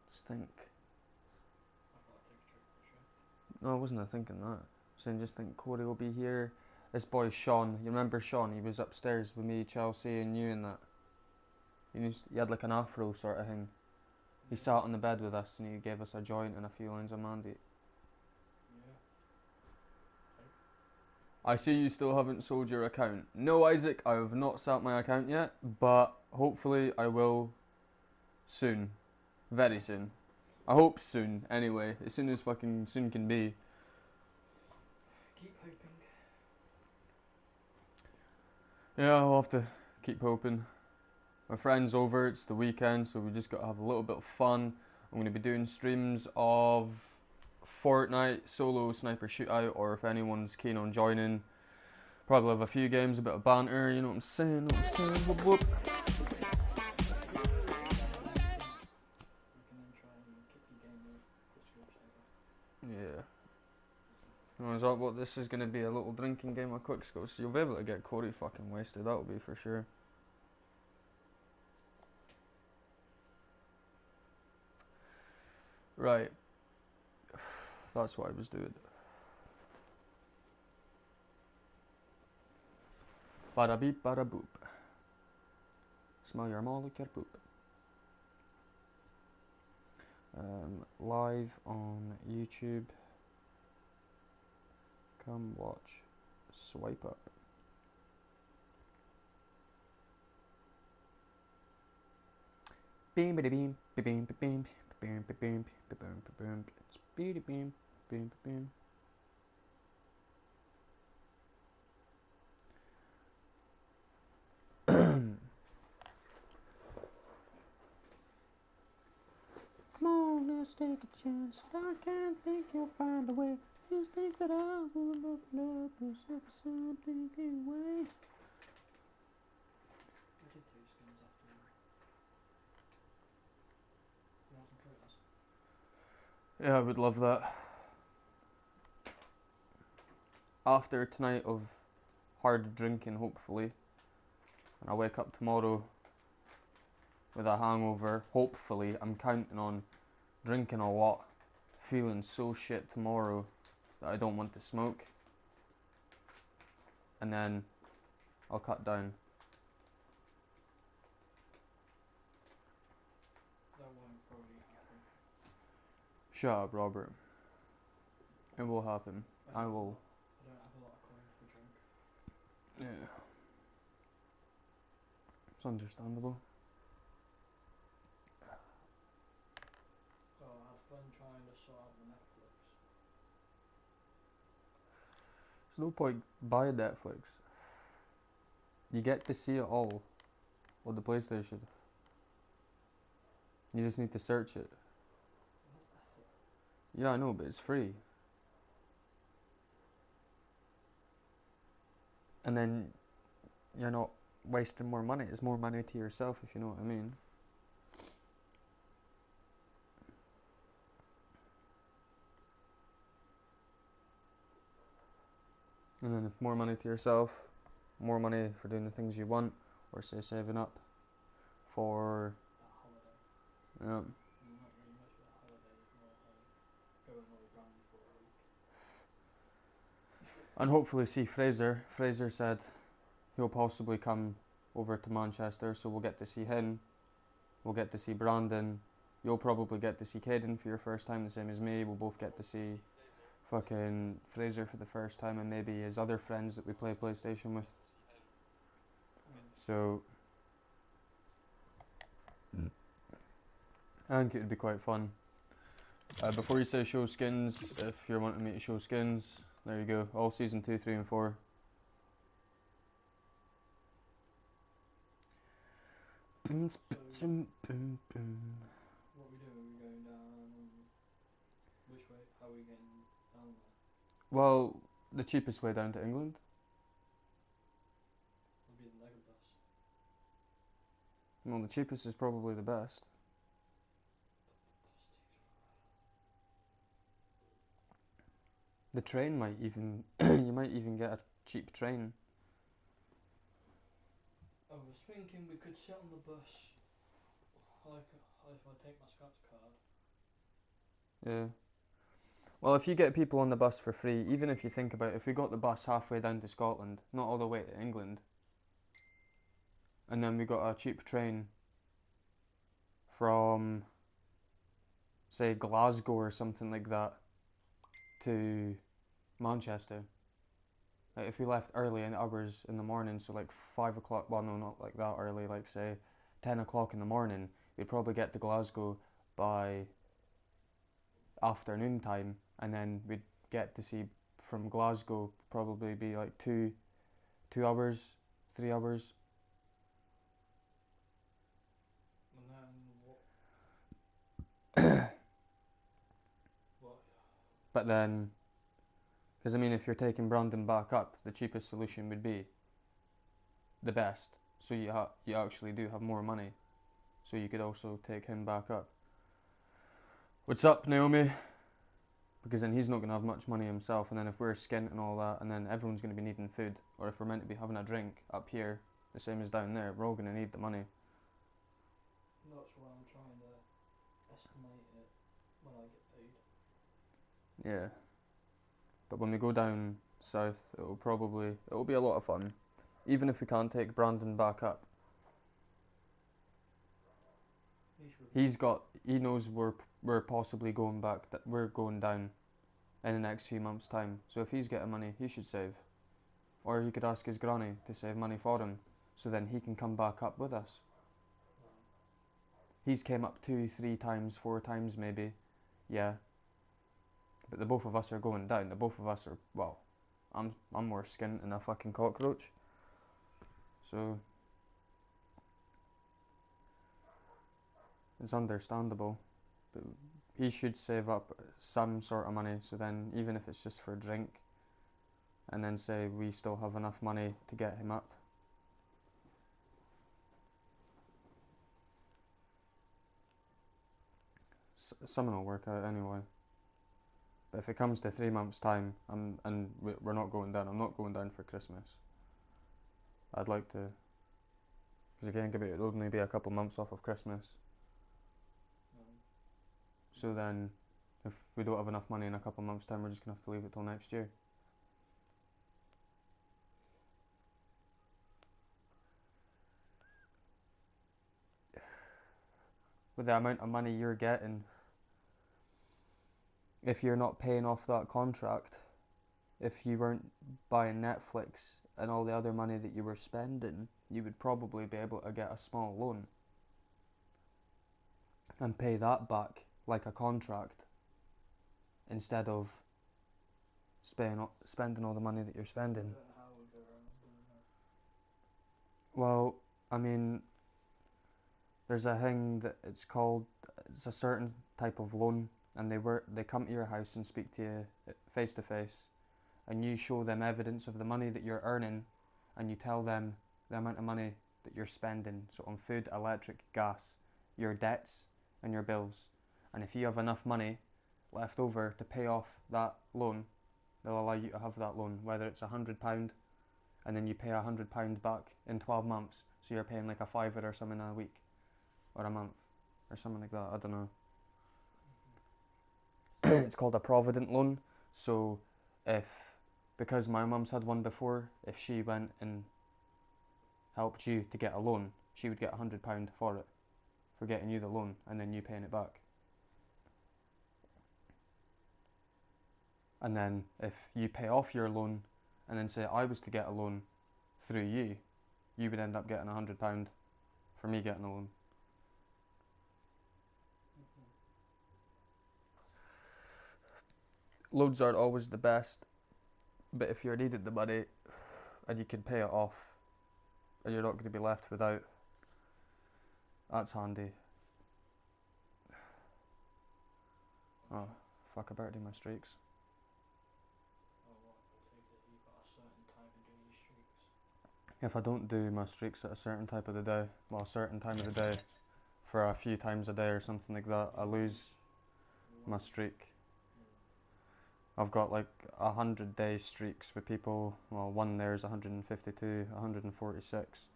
Just think. I thought I'd take a trip for sure. No, I wasn't thinking that. Saying just think Corey will be here. This boy Sean, you remember Sean? He was upstairs with me, Chelsea, and you and that. He had like an afro sort of thing. He Yeah. sat on the bed with us and he gave us a joint and a few lines of Mandy. Yeah. I see you still haven't sold your account. No, Isaac, I have not sold my account yet, but hopefully I will soon. Very soon. I hope soon, anyway. As soon as fucking soon can be. Keep hoping. Yeah, I'll have to keep hoping. My friend's over, it's the weekend, so we just got to have a little bit of fun. I'm going to be doing streams of Fortnite, solo sniper shootout, or if anyone's keen on joining, probably have a few games, a bit of banter, you know what I'm saying? Whoop whoop. You can then try and kick your game with Twitch groups together. Yeah. Is that what this is going to be? A little drinking game of quickscope, so you'll be able to get Corey fucking wasted, that'll be for sure. Right. That's what I was doing. Bada beep, bada boop. Smell your molecule poop. Live on YouTube. Come watch. Swipe up. Beam bidi beam beam beam beam beam beam beam. It's beady beam beam beam. Come on, let's take a chance. I can't think you'll find a way. Just think that I will open up yourself something anyway. I did 2 skins after. You want some photos? Yeah, I would love that. After tonight of hard drinking, hopefully, and I wake up tomorrow with a hangover, hopefully, I'm counting on drinking a lot, feeling so shit tomorrow that I don't want to smoke, and then I'll cut down. That won't probably happen. Shut up, Robert. It will happen. I will. I don't have a lot of coin for drink. Yeah. It's understandable. So I had fun trying to sort out the Netflix. There's no point buying Netflix. You get to see it all on the PlayStation. You just need to search it. That's effort. Yeah, I know, but it's free. And then you're not wasting more money. It's more money to yourself, if you know what I mean. And then if more money to yourself, more money for doing the things you want, or say saving up for That holiday. yeah. Not really much of a holiday, more like going away grand for a week. And hopefully see Fraser. Fraser said he'll possibly come over to Manchester, so we'll get to see him. We'll get to see Brandon. You'll probably get to see Caden for your first time, the same as me. We'll both get to see fucking Fraser for the first time, and maybe his other friends that we play PlayStation with. So I think it would be quite fun. Before you say show skins, if you're wanting me to show skins, there you go. All season 2, 3, and 4. So, what we do? Are we going down? Which way? How are we getting down there? Well, the cheapest way down to England. It'll be the Megabus. Well, the cheapest is probably the best. The train might even, you might even get a cheap train. I was thinking we could sit on the bus like if I take my scratch card. Yeah. Well, if you get people on the bus for free, even if you think about it, if we got the bus halfway down to Scotland, not all the way to England, and then we got a cheap train from, say, Glasgow or something like that to Manchester. Like if we left early in hours in the morning, so like 5 o'clock, well, no, not like that early, like say 10 o'clock in the morning, we'd probably get to Glasgow by afternoon time, and then we'd get to see from Glasgow probably be like 2 hours, 3 hours. And then what? What? But then, because I mean, if you're taking Brandon back up, the cheapest solution would be the best. So you actually do have more money, so you could also take him back up. What's up, Naomi? Because then he's not going to have much money himself, and then if we're skint and all that, and then everyone's going to be needing food, or if we're meant to be having a drink up here, the same as down there, we're all going to need the money. That's why I'm trying to estimate it when I get paid. Yeah. But when we go down south, it'll be a lot of fun. Even if we can't take Brandon back up, he knows we're possibly going back, that we're going down in the next few months' time. So if he's getting money, he should save. Or he could ask his granny to save money for him, so then he can come back up with us. He's came up 2, 3 times, 4 times maybe, yeah. But the both of us are going down. The both of us are, well, I'm more skint than a fucking cockroach. So it's understandable. But he should save up some sort of money, so then even if it's just for a drink, and then say we still have enough money to get him up. Something will work out anyway. But if it comes to 3 months' time, and we're not going down, I'm not going down for Christmas. I'd like to, because again, it'll only be a couple months off of Christmas. So then, if we don't have enough money in a couple months' time, we're just gonna have to leave it till next year. With the amount of money you're getting, if you're not paying off that contract, if you weren't buying Netflix and all the other money that you were spending, you would probably be able to get a small loan and pay that back like a contract instead of spending all the money that you're spending. How we go around doing that? Well, I mean, there's a thing that it's a certain type of loan, and they come to your house and speak to you face to face, and you show them evidence of the money that you're earning, and you tell them the amount of money that you're spending, so on food, electric, gas, your debts and your bills. And if you have enough money left over to pay off that loan, they'll allow you to have that loan, whether it's £100 and then you pay £100 back in 12 months, so you're paying like a fiver or something a week or a month or something like that, I don't know. It's called a provident loan. So if, because my mum's had one before, if she went and helped you to get a loan, she would get £100 for it, for getting you the loan and then you paying it back. And then if you pay off your loan and then say I was to get a loan through you, you would end up getting £100 for me getting a loan. Loans aren't always the best, but if you're needing the money and you can pay it off and you're not going to be left without, that's handy. Oh, fuck, I better do my streaks. Oh, what? I take it you've got a certain time to do your streaks. If I don't do my streaks at a certain type of the day, well, a certain time of the day, for a few times a day or something like that, I lose my streak. I've got like 100-day streaks with people. Well, one there's 152, 146,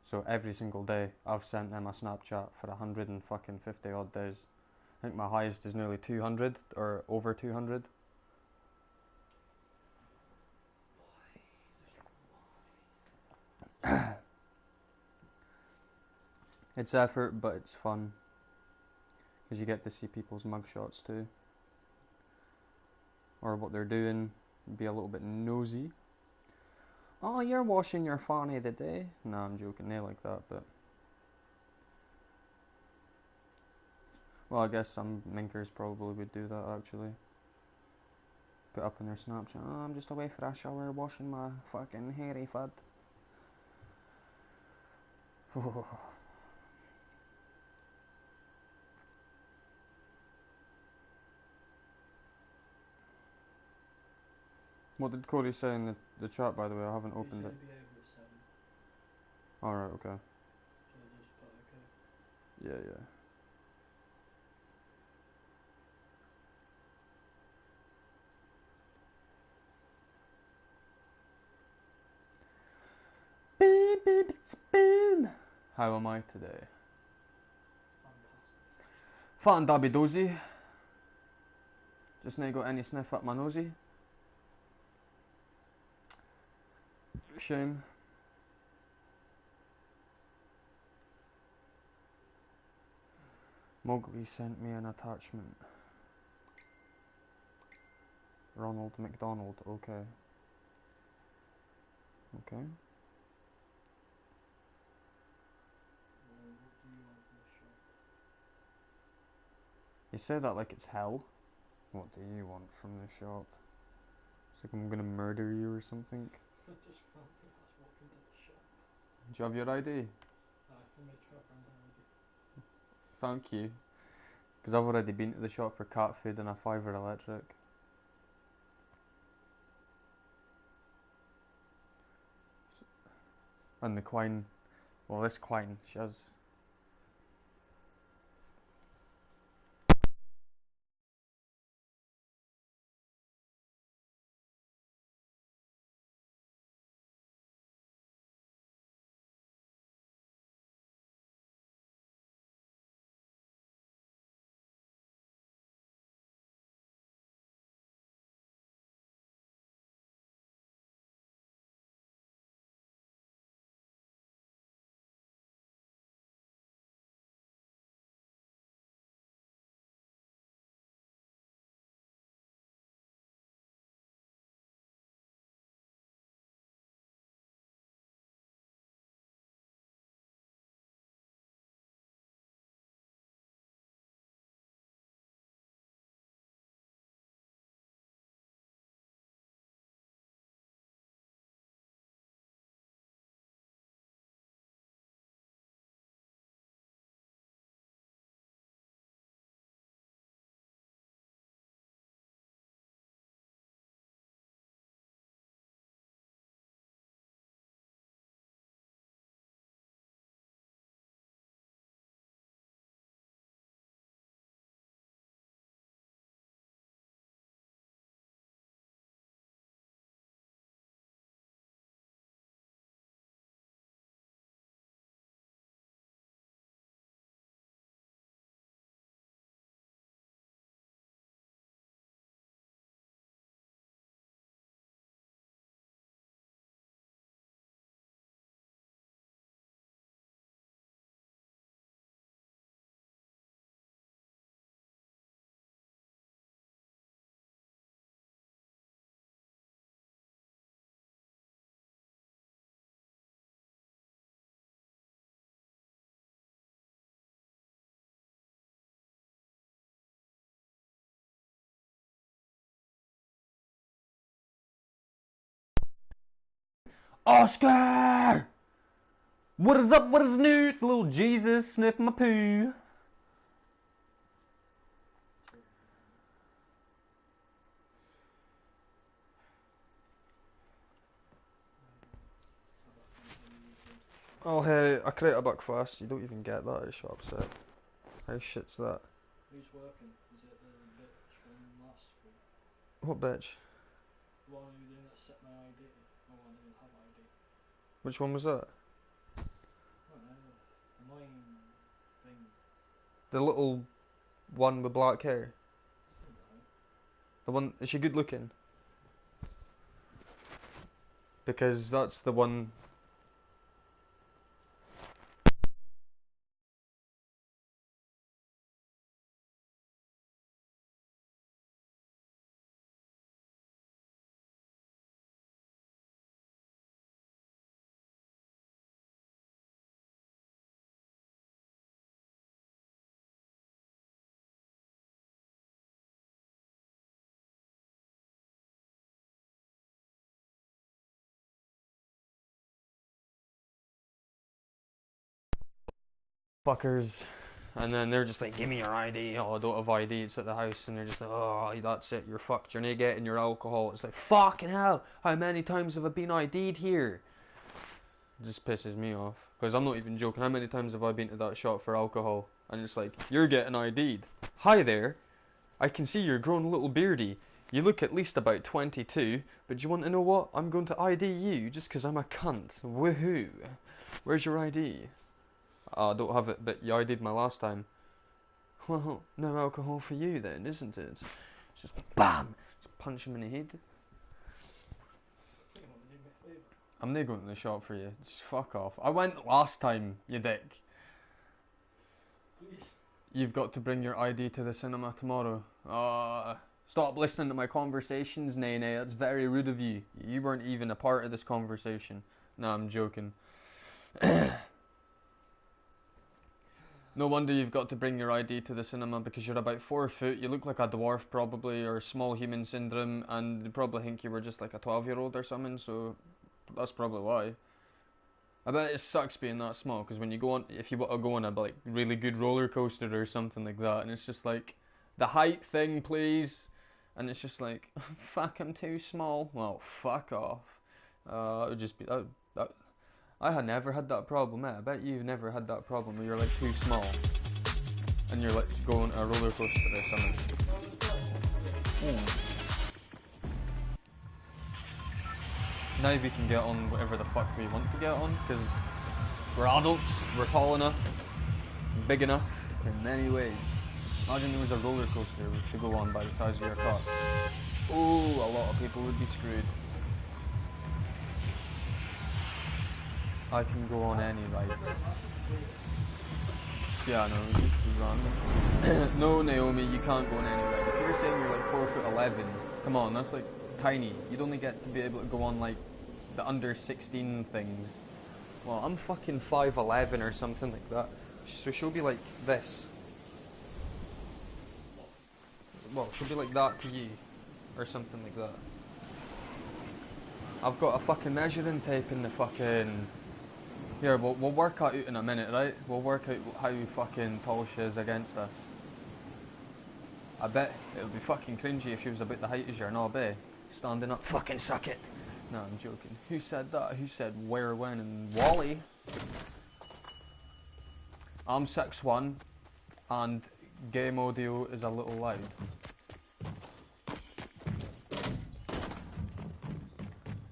So every single day, I've sent them a Snapchat for 150 odd days. I think my highest is nearly 200 or over 200. It's effort, but it's fun because you get to see people's mugshots too, or what they're doing. Be a little bit nosy. Oh, you're washing your fanny today? No, I'm joking. They like that, but well, I guess some minkers probably would do that actually. Put up on their Snapchat. Oh, I'm just away for a shower, washing my fucking hairy fud. What did Cody say in the chat, by the way? I haven't He opened said it. he'd be over at 7, Alright, okay. so I just put okay. Yeah, yeah. Boom, boom, boom. How am I today? Fantastic. Fat and dabby dozy. Just now got any sniff up my nosy. Shame. Mowgli sent me an attachment. Ronald McDonald, okay. Okay. Well, what do you want from the shop? You say that like it's hell. What do you want from the shop? It's like I'm gonna murder you or something. I just can't think I was walking to the shop. Do you have your ID? I can make sure I bring my ID. Thank you. Because I've already been to the shop for cat food and a fiver electric. And the quine. Well, this quine, she has. Oscar! What is up? What is new? It's little Jesus sniffing my poo. How about continue going to the shop? Oh hey, I create a buck fast. You don't even get that at shop set. How shit's that? Who's working? Is it the bitch from last week? What bitch? The one who didn't accept my ID? Or one who didn't have ID? Which one was that? annoying thing. The little one with black hair. Alright. The one, is she good looking? Because that's the one. Fuckers. And then they're just like, give me your ID. Oh, I don't have ID, it's at the house. And they're just like, oh, that's it, you're fucked. You're not getting your alcohol. It's like, fucking hell, how many times have I been ID'd here? It just pisses me off. Because I'm not even joking, how many times have I been to that shop for alcohol? And it's like, you're getting ID'd. Hi there, I can see you're grown a little beardy. You look at least about 22, but do you want to know what? I'm going to ID you just because I'm a cunt. Woohoo. Where's your ID? I don't have it, but you ID'd my last time. Well, no alcohol for you then, isn't it? It's just BAM! Just punch him in the head. I'm not going to the shop for you. Just fuck off. I went last time, you dick. Please. You've got to bring your ID to the cinema tomorrow. Stop listening to my conversations, Nene. That's very rude of you. You weren't even a part of this conversation. No, I'm joking. No wonder you've got to bring your ID to the cinema because you're about 4 foot, you look like a dwarf probably, or small human syndrome, and they probably think you were just like a 12-year-old or something, so that's probably why. I bet it sucks being that small, because when you go on, if you want to go on a like really good roller coaster or something like that, and it's just like, the height thing please, and it's just like, fuck, I'm too small. Well, fuck off. It would just be, I had never had that problem, I bet you've never had that problem where you're like too small and you're like going a roller coaster or something. Now we can get on whatever the fuck we want to get on because we're adults, we're tall enough, big enough in many ways. Imagine there was a roller coaster to go on by the size of your cock. Oh, a lot of people would be screwed. I can go on any ride. Yeah, no, it's just random. No, Naomi, you can't go on any ride. If you're saying you're like 4'11", come on, that's like tiny. You'd only get to be able to go on like the under 16 things. Well, I'm fucking 5'11" or something like that. So she'll be like this. Well, she'll be like that to you, or something like that. I've got a fucking measuring tape in the fucking... Here, we'll work out in a minute, right? We'll work out how fucking tall she is against us. I bet it would be fucking cringy if she was about the height as your knob, eh? Standing up, fucking suck it. No, I'm joking. Who said that? Who said where, when, and Wally? I'm 6'1", and game audio is a little loud.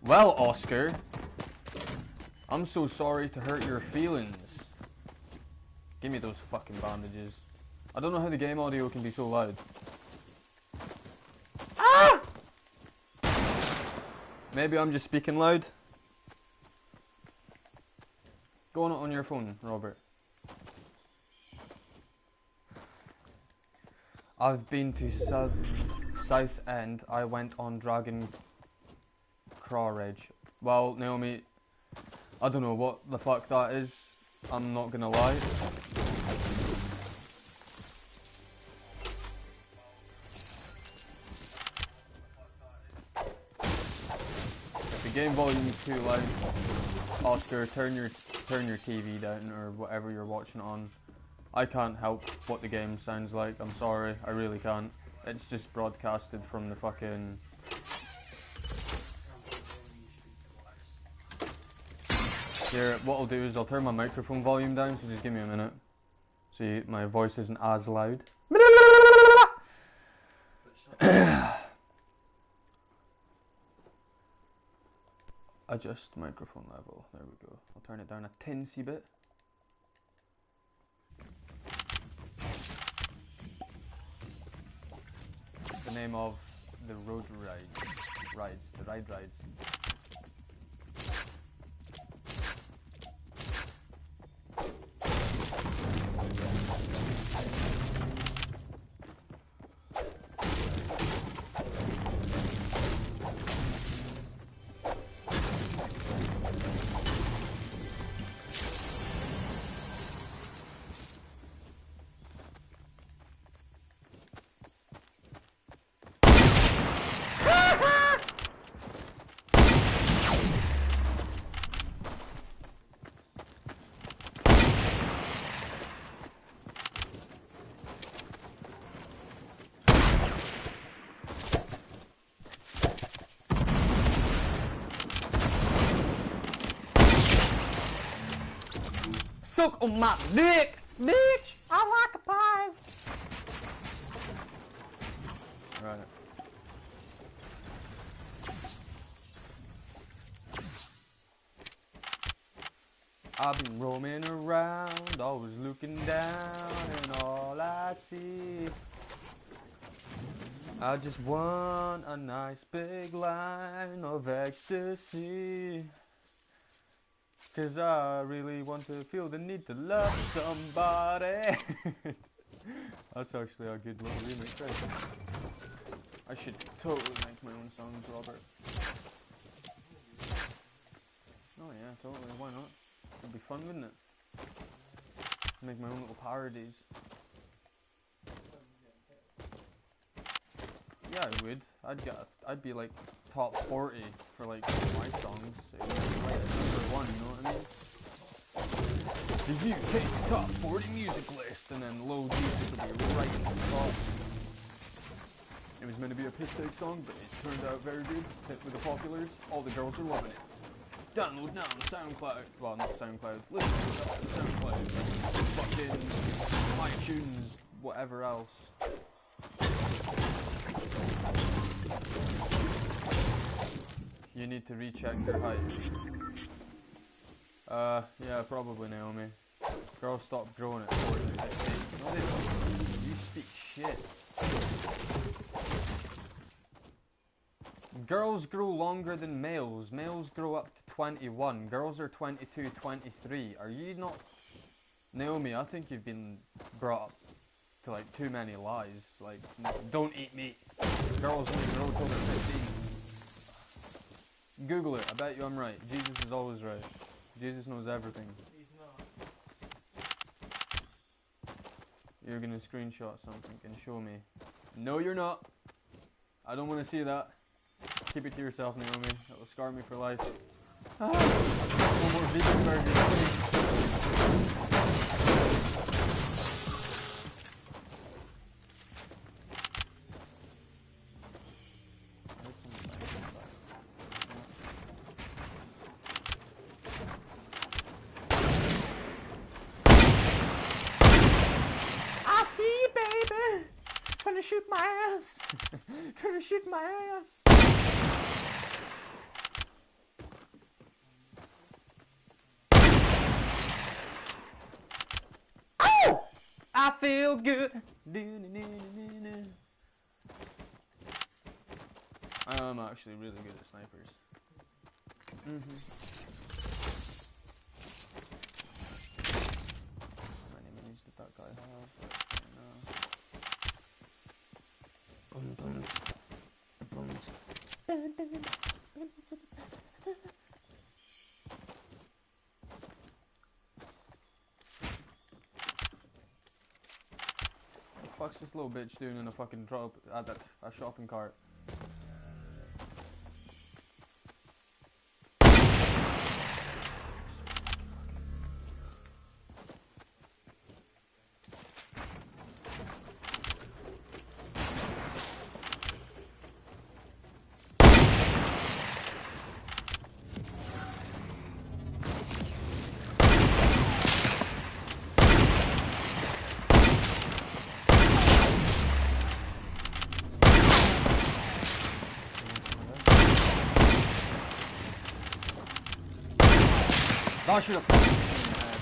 Well, Oscar, I'm so sorry to hurt your feelings. Give me those fucking bandages. I don't know how the game audio can be so loud. Ah! Maybe I'm just speaking loud. Go on it on your phone, Robert. I've been to South End. I went on Dragon Crawridge. Well, Naomi, I don't know what the fuck that is. I'm not gonna lie. If the game volume's too loud, Oscar, turn your TV down or whatever you're watching it on. I can't help what the game sounds like. I'm sorry, I really can't. It's just broadcasted from the fucking... Here, what I'll do is I'll turn my microphone volume down, so just give me a minute. See, my voice isn't as loud. Adjust microphone level. There we go. I'll turn it down a teensy bit. the name of the road rides, the rides. Suck on my dick, bitch! I like pies! Right. I've been roaming around, always looking down, and all I see, I just want a nice big line of ecstasy. 'Cause I really want to feel the need to love somebody. That's actually a good little remix, right? I should totally make my own songs, Robert. Oh yeah, totally, why not? It'd be fun, wouldn't it? Make my own little parodies. Yeah, I would. I'd be like top 40 for like my songs. It would be like #1, you know what I mean? The UK's top 40 music list, and then Low Jesus will be right in the top. It was meant to be a piss take song, but it's turned out very good. Hit with the populars. All the girls are loving it. Download now on SoundCloud. Well, not SoundCloud. Listen to it on SoundCloud. Fucking iTunes, whatever else. You need to recheck your height. Yeah, probably, Naomi. Girls stop growing at 40. No, they don't. You speak shit. Girls grow longer than males. Males grow up to 21. Girls are 22, 23. Are you not... Naomi, I think you've been brought up to like too many lies. Like, don't eat meat. Girls only grow till they're 15. Google it. I bet you I'm right. Jesus is always right. Jesus knows everything. He's not. You're gonna screenshot something and show me. No, you're not. I don't want to see that. Keep it to yourself, Naomi. That will scar me for life. No more vegan burgers, please. I see you, baby. Trying to shoot my ass. Trying to shoot my ass. Oh! I feel good. I'm actually really good at snipers. How many minis did that guy have? What the fuck's this little bitch doing in a fucking drop at a shopping cart? I should have fucking hit him in the head.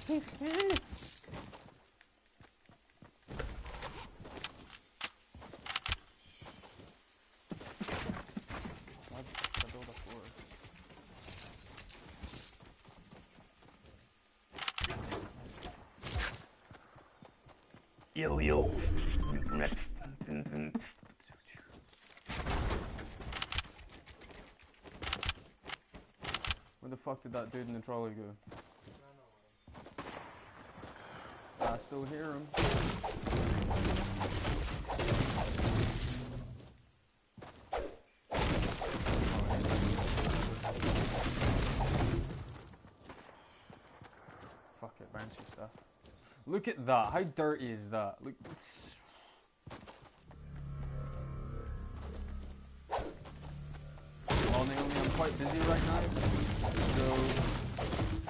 He's here. Why the fuck did I build a floor? Yo yo. Where the fuck did that dude in the trolley go? I still hear him. Fuck it, bounce your stuff. Look at that. How dirty is that? Look. Well, Naomi, I'm quite busy right now, so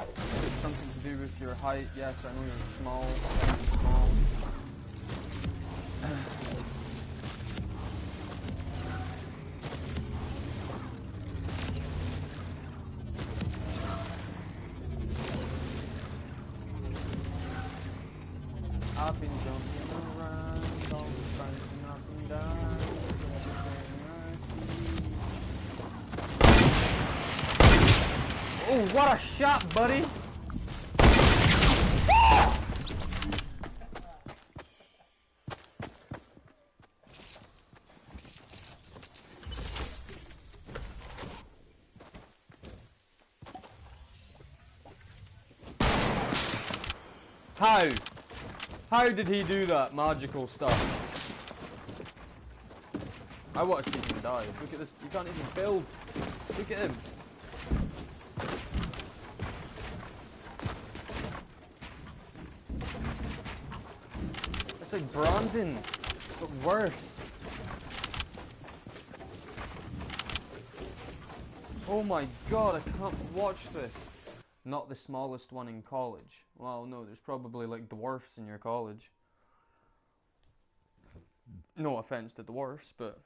if it's something to do with your height. Yes, I know you're small, very small. I've been jumping around, all bouncing up and down. Oh, what a shot, buddy! How? How did he do that magical stuff? I want to see him die. Look at this. You can't even build. Look at him. It's like Brandon, but worse. Oh my god, I can't watch this. Not the smallest one in college. Well, no, there's probably like dwarfs in your college. No offense to dwarfs, but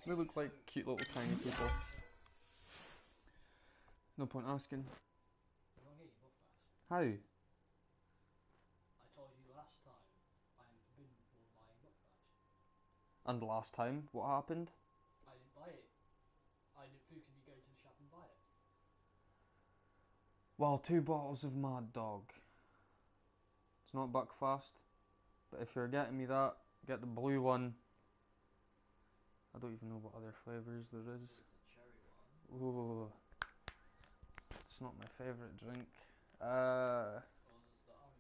they look like cute little tiny people. No point asking. How? I told you last time I am forbidden from buying book bags. And last time, what happened? I didn't buy it. I didn't physically go to the shop and buy it. Well, 2 bottles of Mad Dog. It's not Buckfast, but if you're getting me that, get the blue one. I don't even know what other flavours there is. The cherry one. Ooh, it's not my favourite drink. Or there's the orange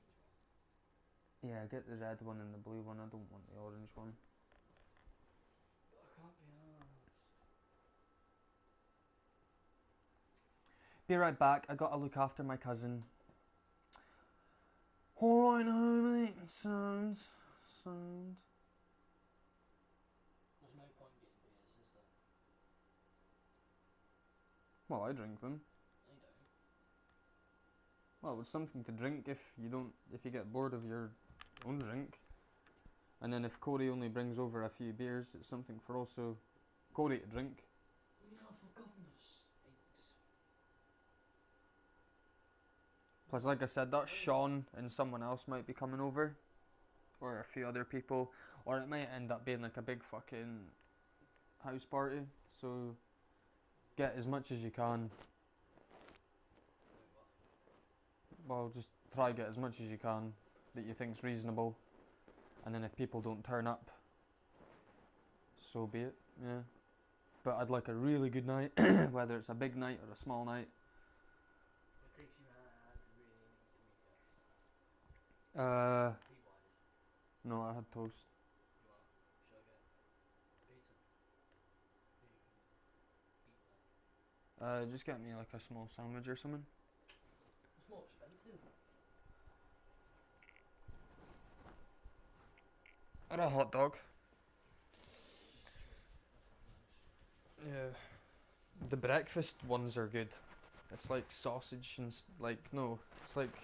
one. Yeah, get the red one and the blue one. I don't want the orange one. I can't be arsed. Be right back. I gotta look after my cousin. Alright, homie. Sound. There's no point getting beers, is there? Well, I drink them. They don't. Well, it's something to drink if you get bored of your own drink. And then if Corey only brings over a few beers, it's something for also Corey to drink. Yeah, for goodness sakes. Plus, like I said, that Sean and someone else might be coming over. Or a few other people. Or it might end up being like a big fucking house party. So, get as much as you can. Well, just try get as much as you can that you think's reasonable. And then if people don't turn up, so be it, yeah. But I'd like a really good night, whether it's a big night or a small night. The drinks you had really need to eat it. Tea-wise. No, I had toast. You are. Should I get pizza? You can eat that. Just get me like a small sandwich or something. It's more expensive. Or a hot dog. True. That sounds nice. Yeah. The breakfast ones are good. It's like sausage and no, it's like,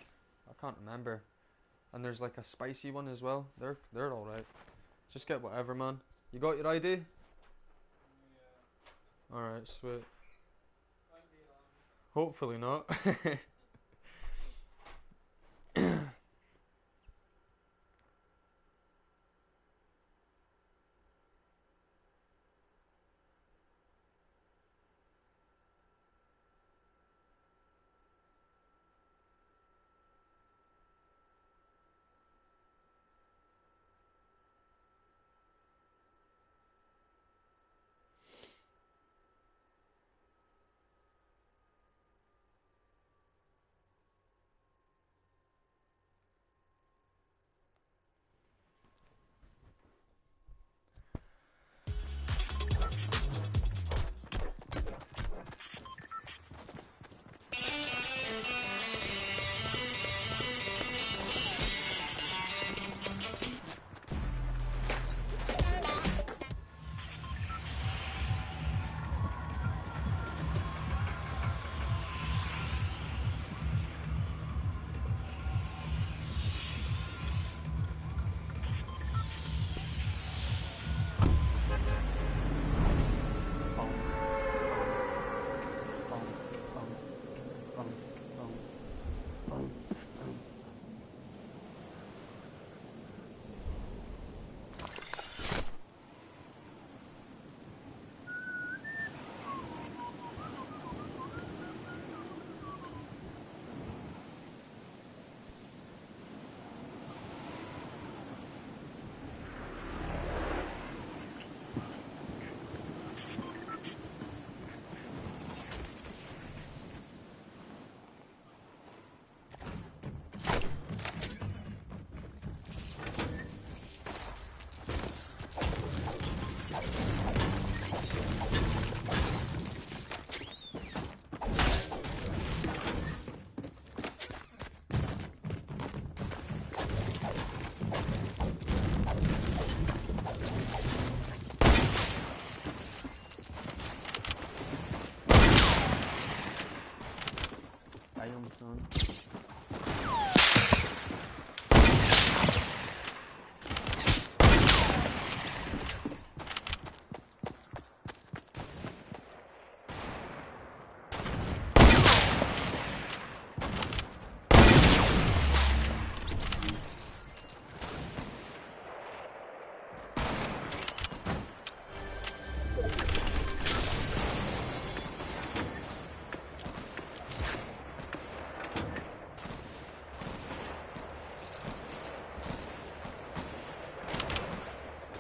I can't remember. And there's like a spicy one as well. They're all right. Just get whatever, man. You got your ID? Yeah. All right, sweet. Won't be long. Hopefully not.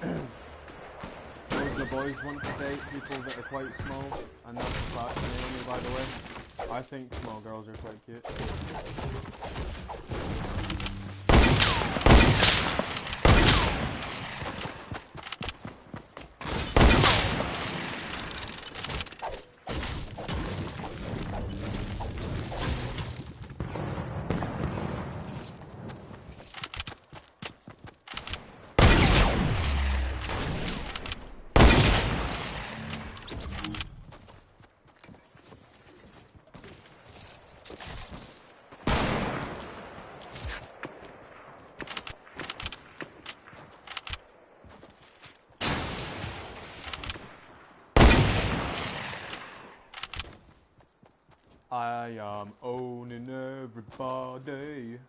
Loads of boys want to date people that are quite small, and that's a fact, Naomi, by the way. I think small girls are quite cute. I am owning everybody.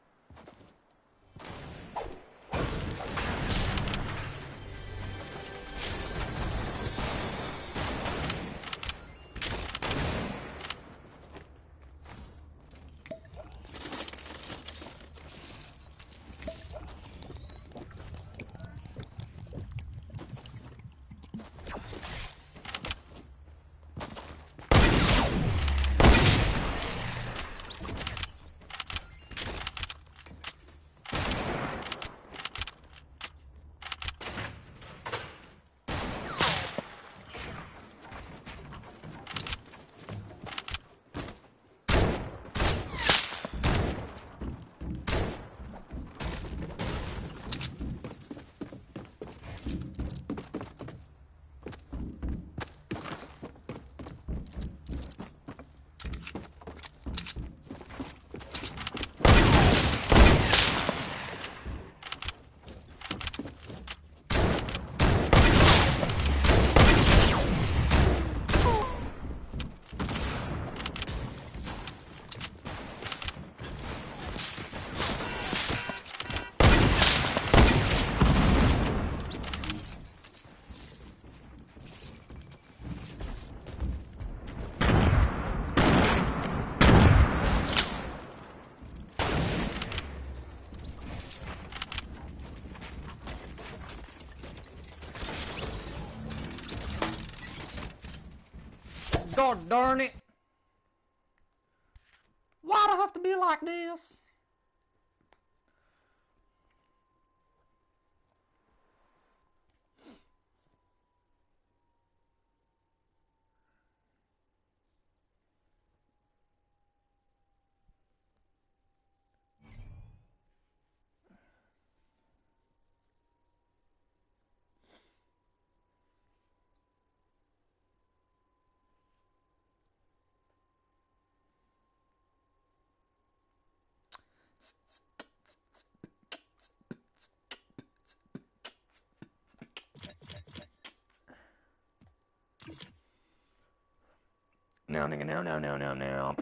God darn it! Why'd I have to be like this? No, no, no, no, no, no, no.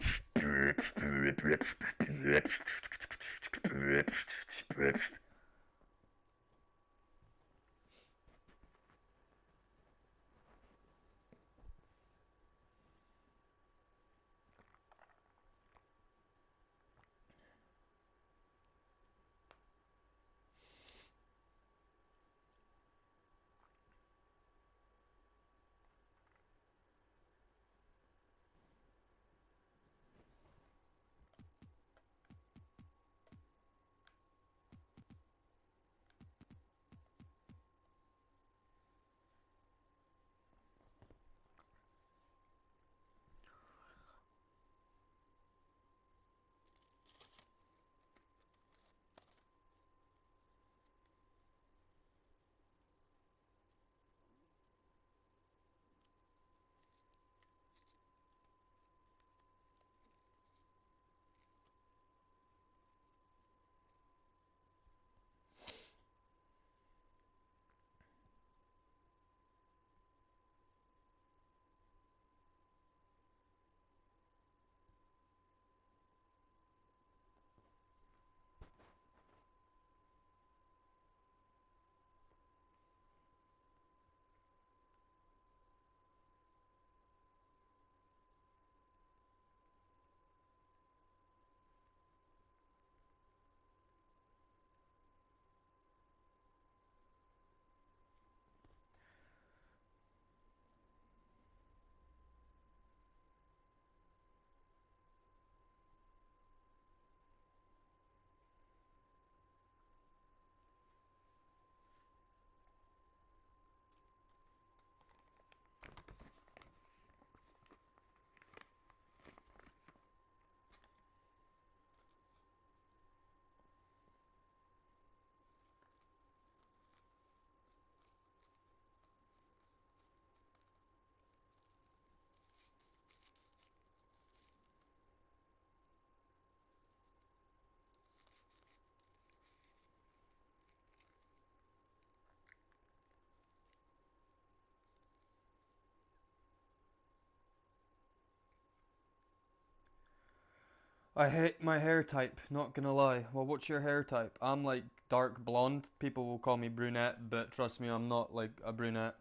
I hate my hair type, not gonna lie. Well, what's your hair type? I'm like dark blonde. People will call me brunette, but trust me, I'm not like a brunette.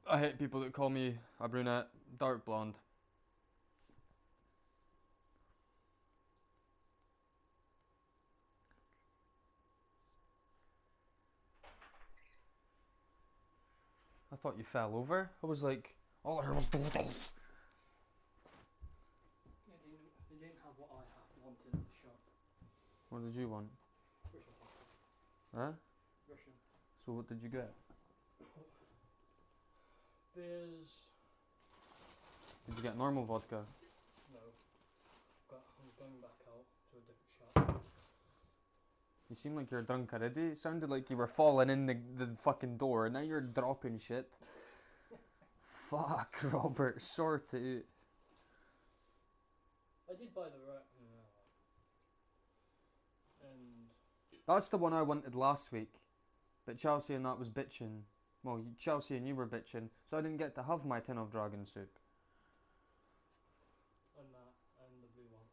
I hate people that call me a brunette. Dark blonde. I thought you fell over. I was like, all I heard was. They didn't have what I wanted at the shop. What did you want? Russian vodka. Huh? Russian. So what did you get? There's Did you get normal vodka? no. I'm going back out to a different shop. You seem like you're drunk already. It sounded like you were falling in the fucking door. Now you're dropping shit. Fuck, Robert, sort it. I did buy the right. And That's the one I wanted last week. But Chelsea and that was bitching. Well, Chelsea and you were bitching, so I didn't get to have my tin of dragon soup. that and the blue one.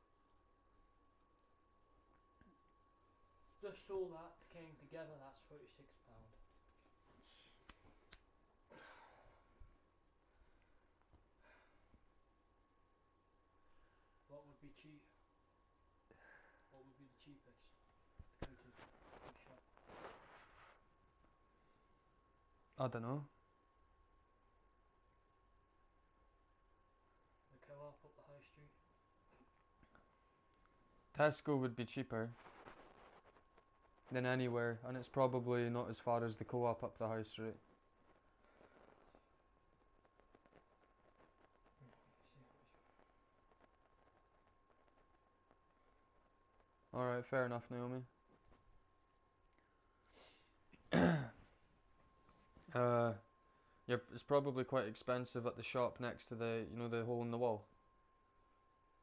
Just all that came together. That's £36. What would be cheap? What would be the cheapest? Go to the shop. I don't know. The co-op up the high street. Tesco would be cheaper than anywhere, and it's probably not as far as the co-op up the high street. Alright, fair enough, Naomi. uh, it's probably quite expensive at the shop next to the hole in the wall.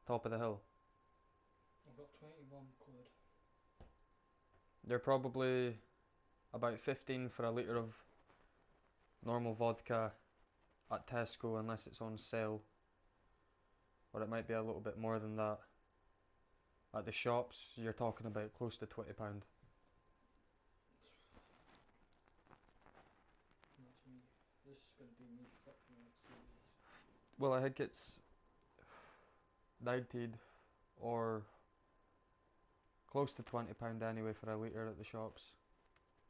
Top of the hill. I've got 21 quid. They're probably about 15 for a litre of normal vodka at Tesco unless it's on sale. Or it might be a little bit more than that. At the shops, you're talking about close to £20. That's me. This is going to be me fucked for the next 2 weeks. Well, I think it's 90 or close to £20 anyway for a litre at the shops.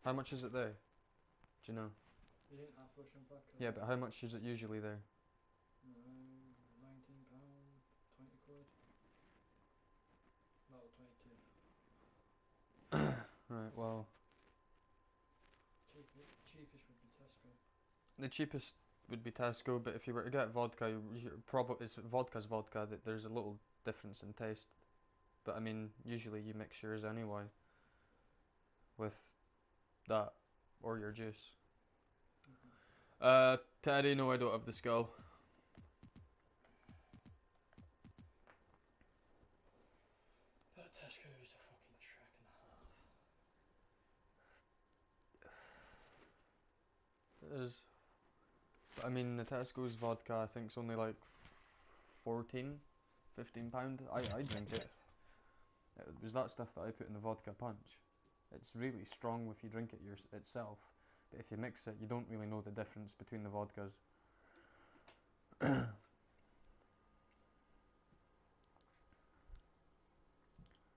How much is it there? Do you know? They didn't have Russian vodka. Yeah, but how much is it usually there? £19, 20 quid. No, 22. Right, well, Cheapest would be Tesco. the cheapest would be Tesco, but if you were to get vodka, vodka's vodka. That there's a little difference in taste, but I mean, usually you mix yours anyway with that or your juice. Teddy, no, I don't have the skull. But Tesco is a fucking trek and a half. It is. But I mean, the Tesco's vodka, I think, is only like 14, £15. I drink it. It was that stuff that I put in the vodka punch. It's really strong if you drink it itself, but if you mix it, you don't really know the difference between the vodkas.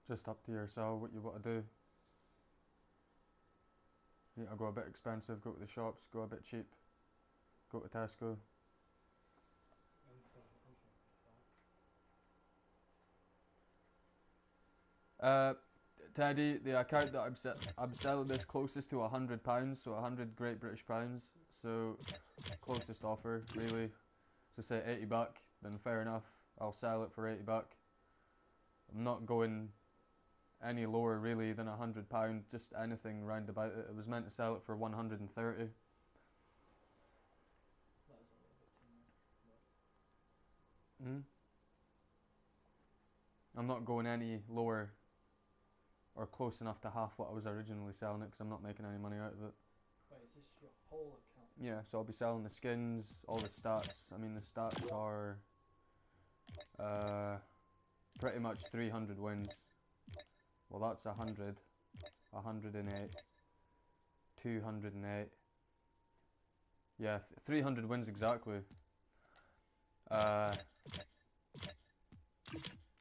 Just up to yourself what you want to do. You need to go a bit expensive, go to the shops, go a bit cheap, go to Tesco. I'm fine with Teddy, the account that I'm selling this closest to £100, so 100 Great British pounds. So closest offer, really. So say £80, then fair enough. I'll sell it for £80. I'm not going any lower really than £100. Just anything round about it. It was meant to sell it for 130. that. That is a little bit too much. But Mm. I'm not going any lower or close enough to half what I was originally selling it because I'm not making any money out of it. wait, is this your whole account? Yeah, so I'll be selling the skins, all the stats. I mean, the stats are pretty much 300 wins. Well, that's 100, 108, 208. Yeah, 300 wins exactly. Uh,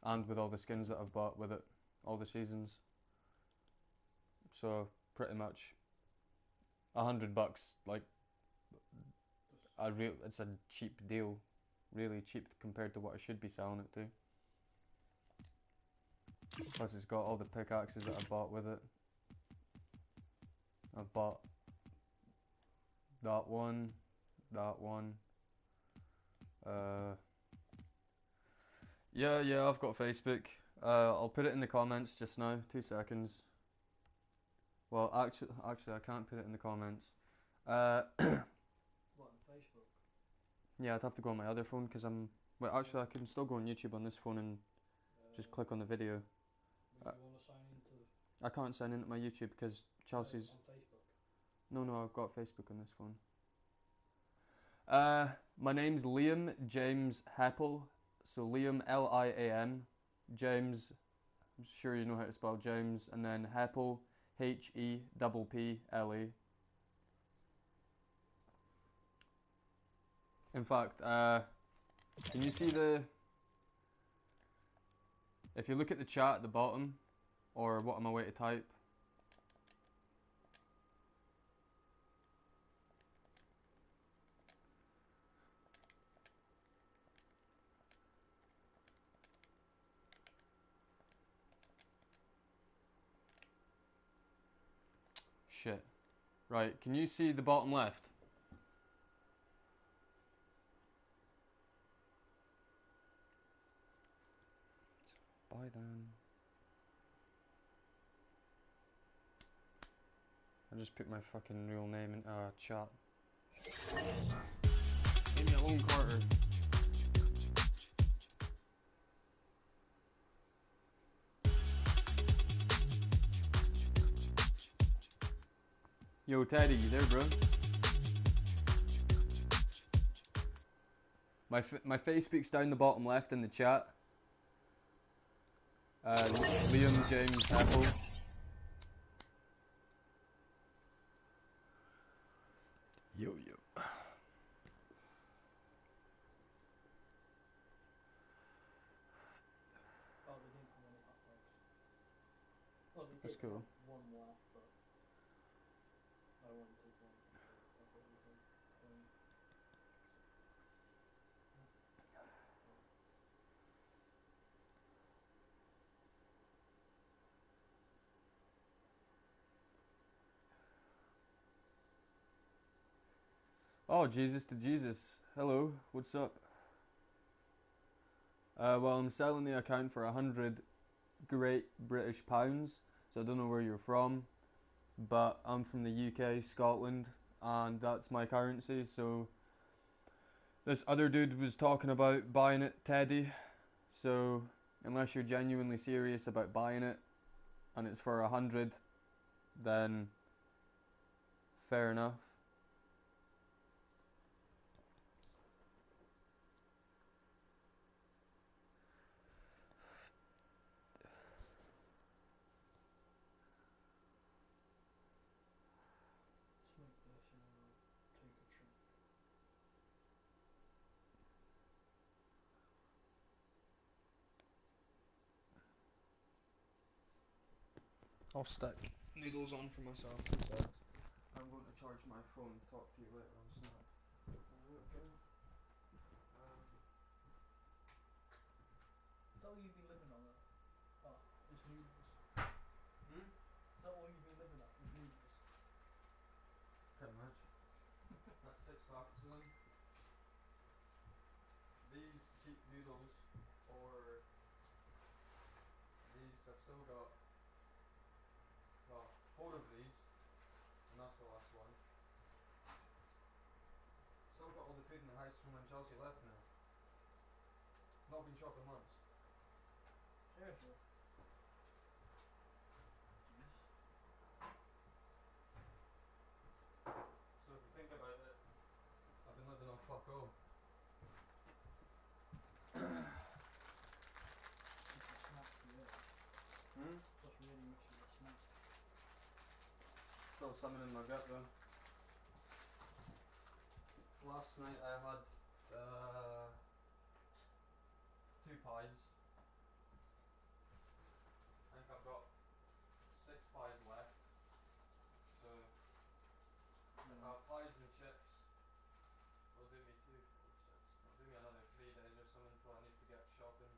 and with all the skins that I've bought with it, all the seasons. So pretty much $100, like it's a cheap deal, really cheap compared to what I should be selling it to. Plus, it's got all the pickaxes that I bought with it. I've bought that one, that one. Uh, yeah, I've got Facebook. I'll put it in the comments just now. 2 seconds. Well, actually, I can't put it in the comments. Uh, What, on Facebook? yeah, I'd have to go on my other phone because I'm. Well, actually, I can still go on YouTube on this phone and just click on the video. But you want to sign into I can't sign into my YouTube because Chelsea's. on Facebook? No, I've got Facebook on this phone. My name's Liam James Heppel. So Liam Liam, James. I'm sure you know how to spell James, and then Heppel Hepple. In fact, can you see the? If you look at the chat at the bottom, or what am I way to type? Shit. Right, can you see the bottom left? Bye then. I just put my fucking real name in chat. Leave me alone, Carter. Yo, Teddy, you there, bro? My Facebook's down the bottom left in the chat. Liam James Apple. Yo. Oh, they didn't come any hot dogs. Well, they That's did cool. have one left, but I wanted one, so I thought it was fine. Oh, Jesus to Jesus. Hello, what's up? Well, I'm selling the account for 100 Great British Pounds. So I don't know where you're from, but I'm from the UK, Scotland, and that's my currency. So this other dude was talking about buying it, Teddy. So unless you're genuinely serious about buying it, and it's for 100, then fair enough. Let's make this and then I'll take a drink. I'll stick noodles on for myself. I'm going to charge my phone. Talk to you later on Snap. Okay. Is that all you've been living on? Oh, it's noodles. Hmm? Is that all you've been living off? Is noodles? Pretty much. That's 6 packets of them. These cheap noodles, or these, I've still got, well, 4 of these, and that's the last one. Still got all the food in the house from when Chelsea left now. Not been shopping once. Seriously? Jeez. So if you think about it, I've been living off fuck all. still something in my gut though. Last night I had two pies. I think I've got 6 pies left. So pies and chips will do me 2, 4, 6. It'll do me another 3 days or something until I need to get shopping.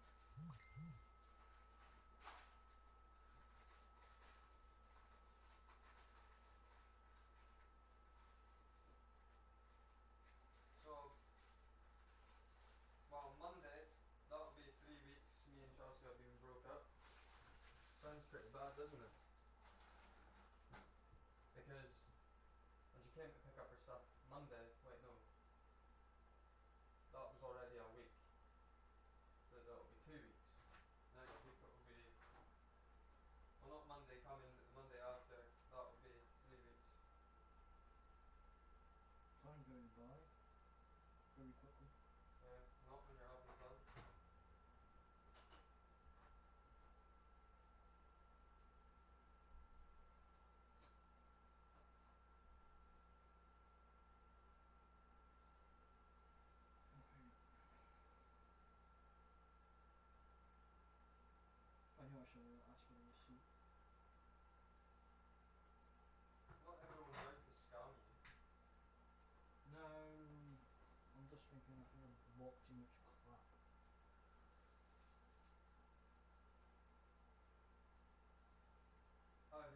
So, well, Monday, that'll be 3 weeks. Me and Chelsea have been broke up. Sounds pretty bad, doesn't it? Because when she came to pick up her stuff Monday, wait, no, that was already a week. So that'll be 2 weeks. Next week it'll be, well, not Monday coming, but the Monday after, that'll be 3 weeks. Time goes by very quickly. Not when you're having fun. I knew I should ask you to see. Not everyone's out to scam you. No, I'm just thinking I think I bought too much crap. How?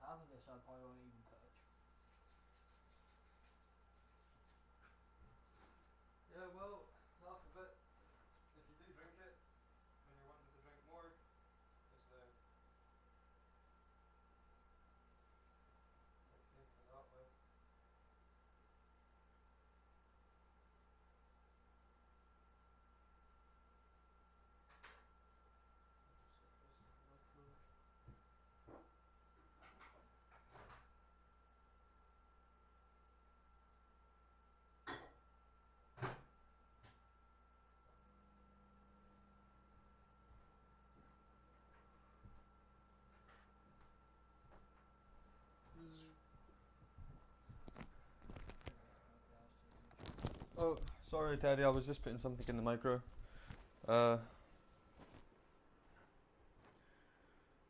Half of this I probably won't even touch. Yeah, well, half of it, if you do drink it, and you're wanting to drink more, it's there. Like, think of it that way. I'll just stick this into my throat. Oh, sorry, Teddy. I was just putting something in the micro. Should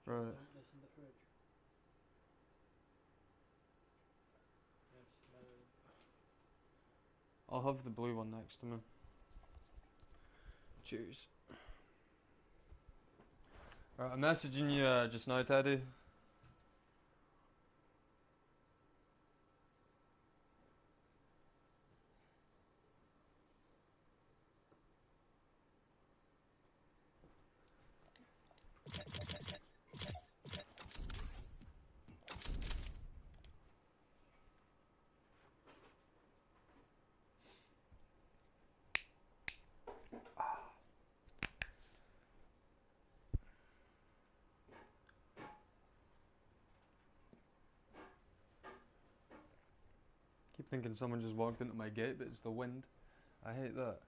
Right. we dump this in the fridge? Yes, no. I'll have the blue one next to me. Cheers. Right, I'm messaging you just now, Teddy. Keep thinking someone just walked into my gate, but it's the wind. I hate that.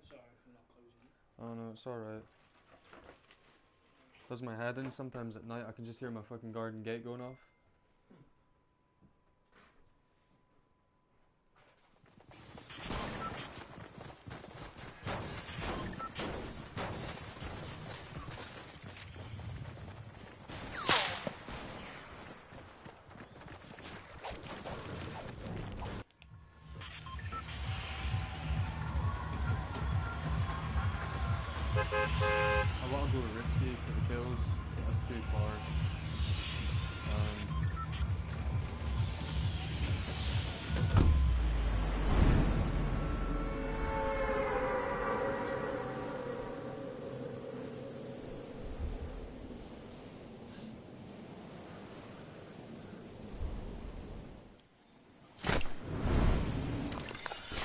Sorry for not closing it. Oh no, it's alright. Does my head in sometimes at night. I can just hear my fucking garden gate going off. I want to go risky for the kills, but that's too far.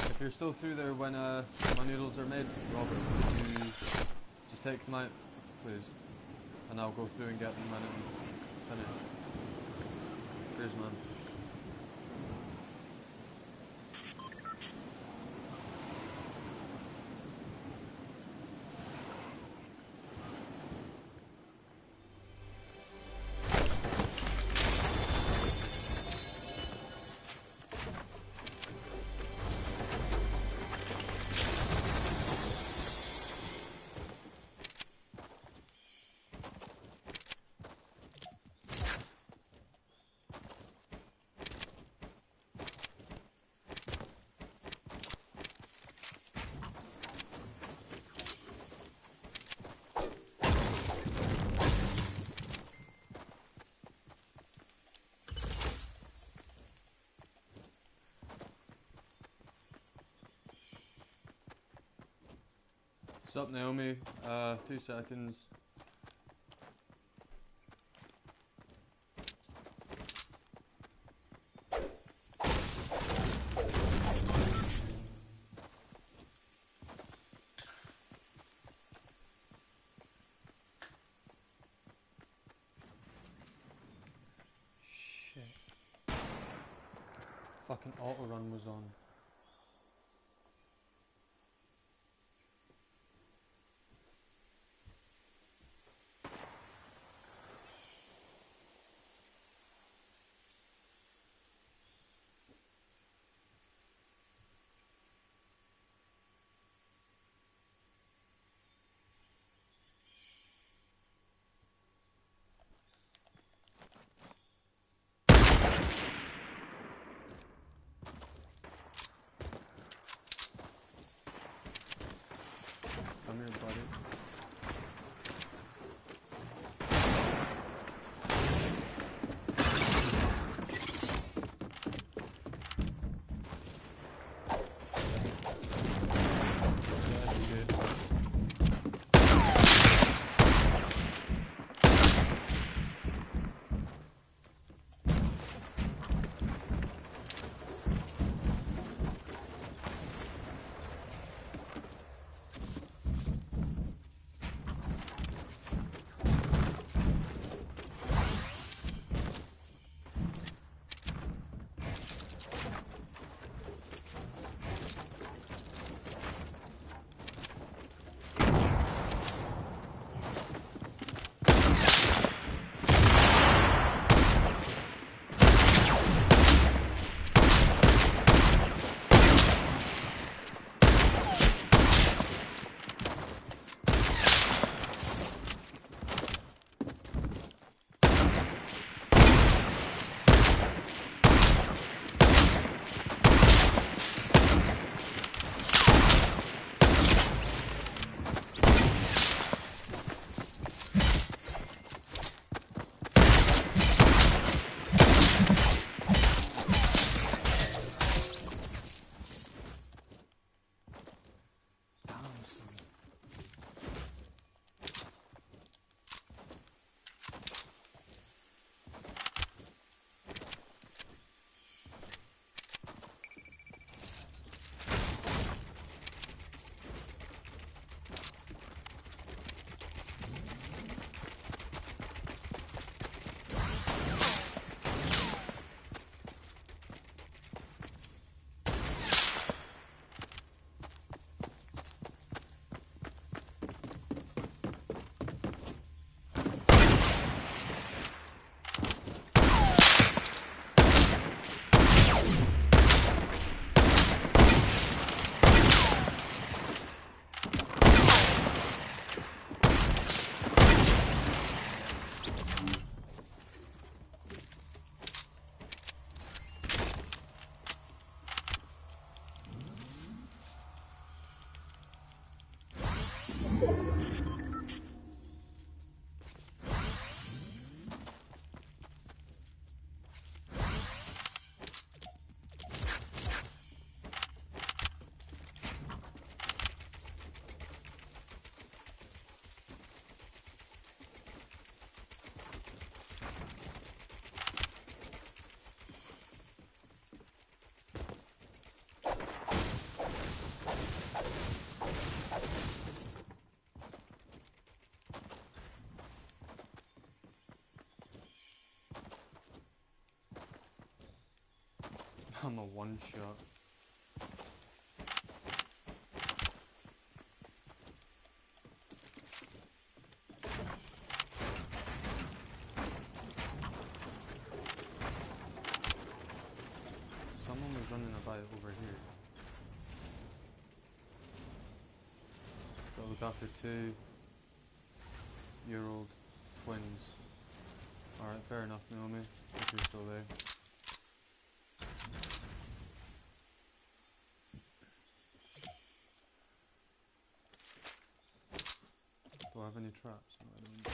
If you're still through there when my noodles are made, Robert, could you just take them out, please? And I'll go through and get them and then finish. Cheers, man. Sup, Naomi? 2 seconds. Shit. Fucking auto run was on. Come here, buddy. Yeah, you good. I'm a one shot. Someone was running about over here. Gotta look after 2-year-old twins. Alright, fair enough, Naomi. If you're still there. Do I have any traps? No, I don't.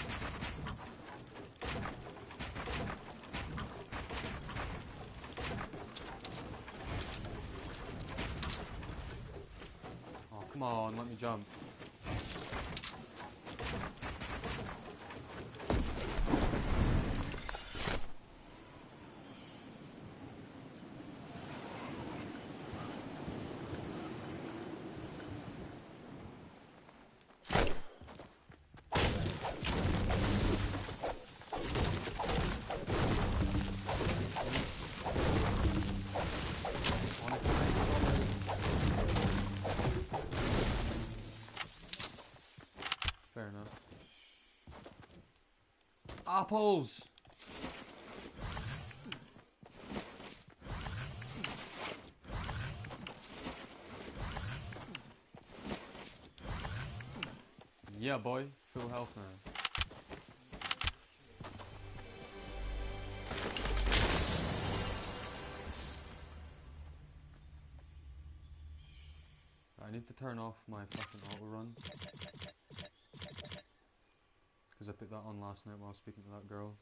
Oh, come on, let me jump. Apples! Yeah, boy. Full health now. I need to turn off my fucking auto run. Because I put that on last night while speaking to that girl.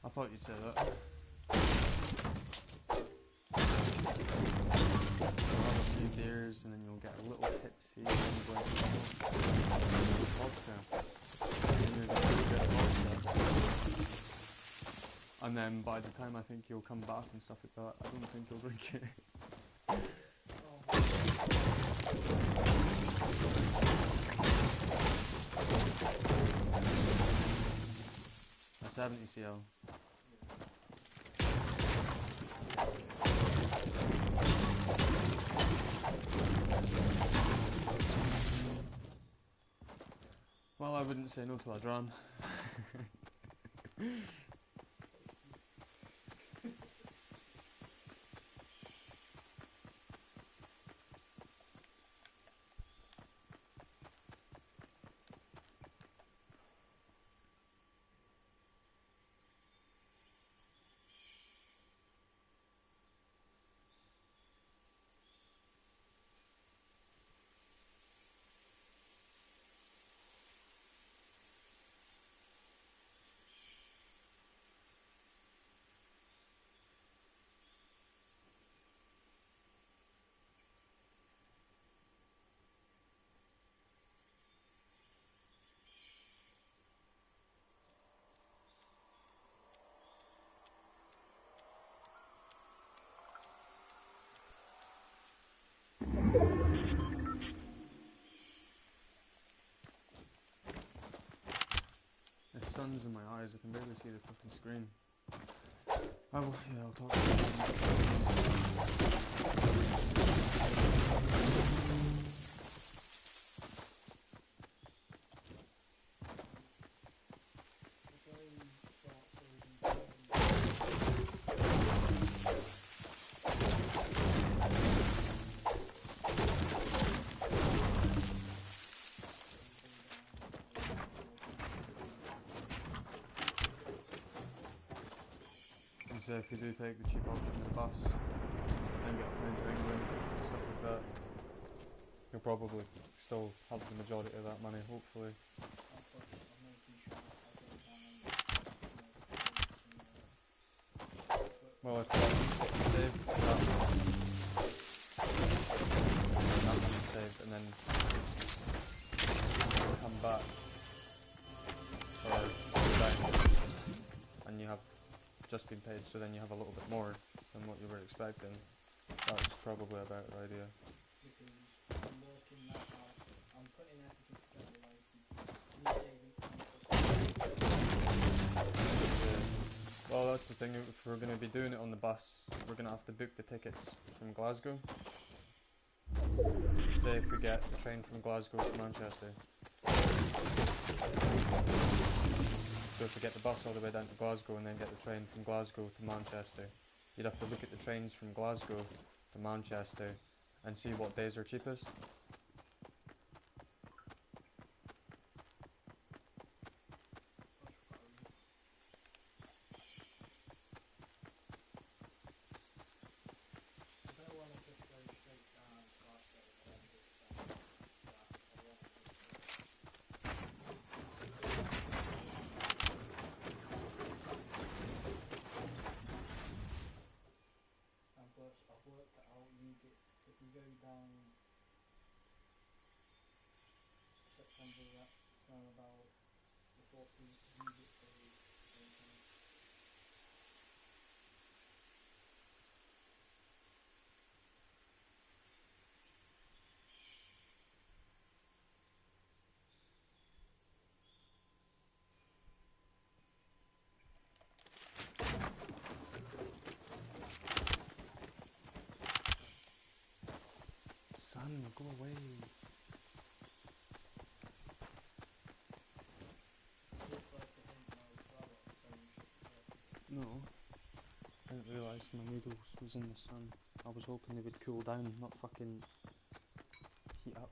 I thought you'd say that. You'll have a few beers and then you'll get a little tipsy and then you'll go into vodka. And you're gonna get vodka. And then by the time I think you'll come back and stuff like that, I don't think you'll drink it. That's 70 CL. Well, I wouldn't say no to a dram. The sun's in my eyes, I can barely see the fucking screen. Yeah, I'll talk to you. So if you do take the cheap option of the bus and get a plane to England, stuff like that, you'll probably still have the majority of that money, hopefully. Well, if you save that money saved and then come back or go down and you have just been paid, so then you have a little bit more than what you were expecting. That's probably a better idea. Because I'm working that hard, I'm putting everything together, like, me saving Yeah. Well, that's the thing, if we're going to be doing it on the bus, we're going to have to book the tickets from Glasgow. Say if we get the train from Glasgow to Manchester, So to get the bus all the way down to Glasgow and then get the train from Glasgow to Manchester, you'd have to look at the trains from Glasgow to Manchester and see what days are cheapest. I don't want to just go straight down Glasgow and then do the south. But I want to just go. And plus, I've worked it out. You get if you go down September, that's from about the 14th. You get paid same time. Son, go away. Looks like I think my flour, so you should be perfect. No, I didn't realise my noodles was in the sun. I was hoping they would cool down, not fucking heat up.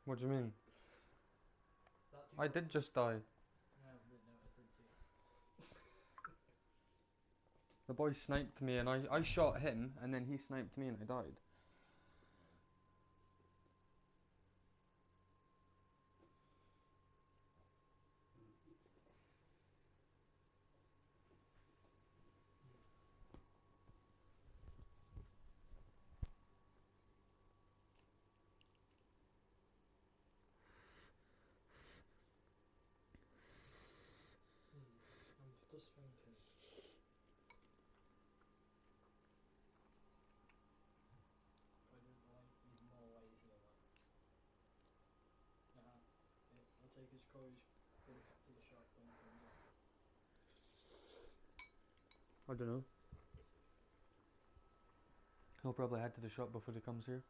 What do you mean? I did just die. No, I didn't notice, did you? The boy sniped me and I shot him and then he sniped me and I died. I'm just thinking. I did like even more lazy or what? I'll take his clothes, put it back to the shop when he comes off. I don't know. He'll probably head to the shop before he comes here.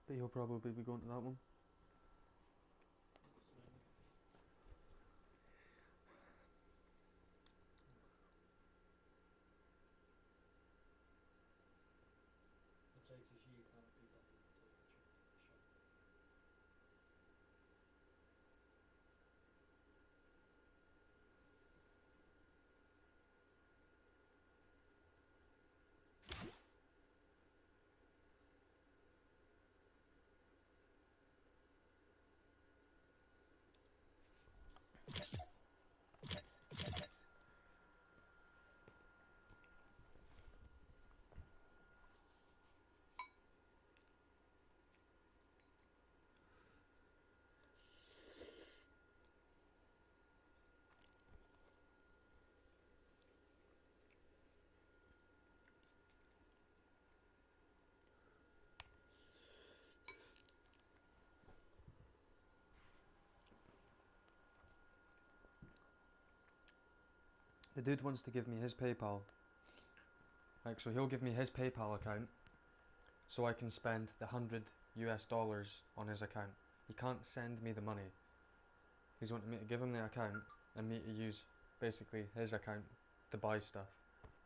But he'll probably be going to that one. It's I'll take his you can't be bothered to take the truck to the shop. The dude wants to give me his PayPal. So he'll give me his PayPal account so I can spend the $100 on his account. He can't send me the money. He's wanting me to give him the account and me to use basically his account to buy stuff.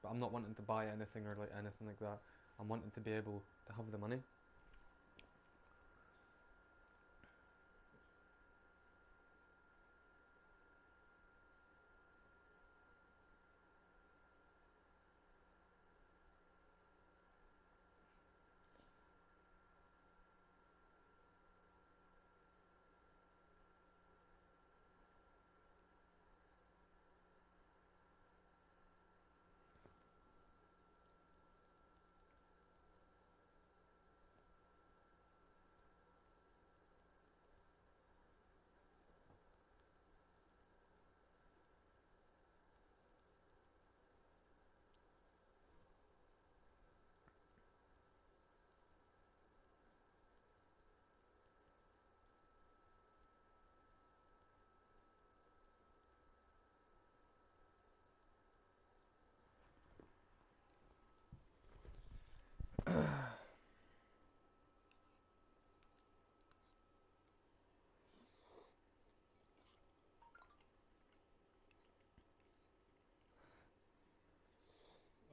But I'm not wanting to buy anything or like anything like that. I'm wanting to be able to have the money.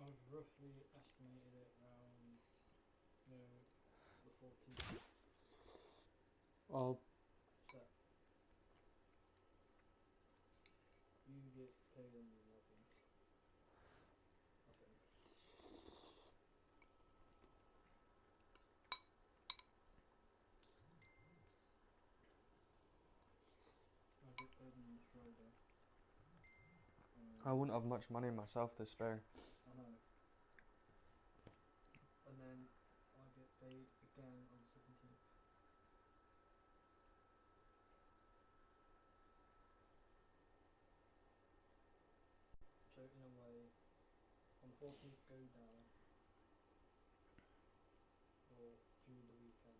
I've roughly estimated it around, the 14th. Well, So you get paid on the 11th, I think. I get paid on the Friday. I won't have much money myself to spare. I know. And then I get paid again on the 17th. So in a way, on the 14th go down, or during the weekend.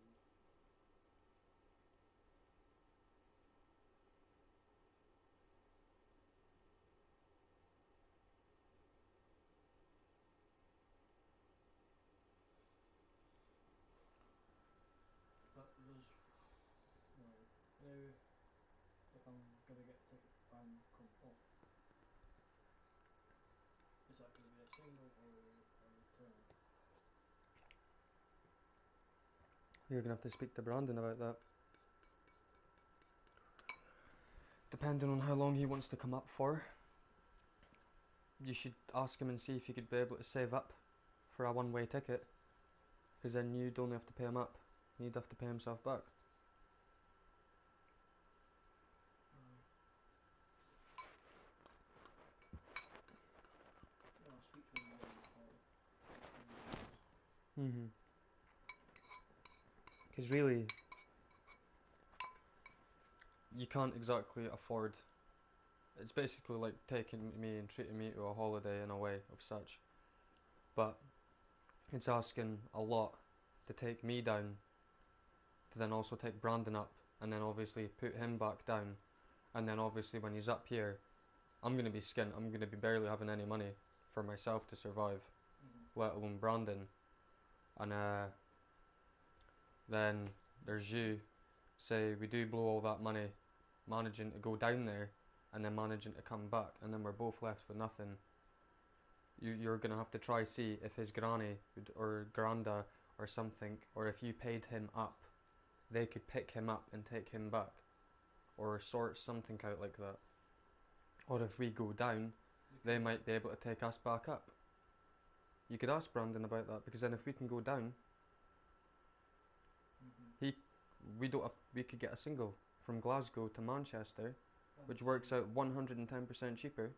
But there's, if I'm gonna get a ticket and come up, is that gonna be a single or a return? You're gonna have to speak to Brandon about that. Depending on how long he wants to come up for, you should ask him and see if you could be able to save up for a one-way ticket. Because then you'd only have to pay him up. He'd have to pay himself back. Yeah, I'll speak to him again and see what he says. Because really, you can't exactly afford. It's basically like taking me and treating me to a holiday in a way of such. But it's asking a lot to take me down, to then also take Brandon up, and then obviously put him back down. And then obviously when he's up here, I'm gonna be skint. I'm gonna be barely having any money for myself to survive, let alone Brandon. And then there's you. Say we do blow all that money managing to go down there and then managing to come back, and then we're both left with nothing. You're gonna have to try see if his granny or granda or something, or if you paid him up, they could pick him up and take him back, or sort something out like that. Or if we go down, they might be able to take us back up. You could ask Brandon about that, because then if we can go down, we could get a single from Glasgow to Manchester, which works out 110% cheaper,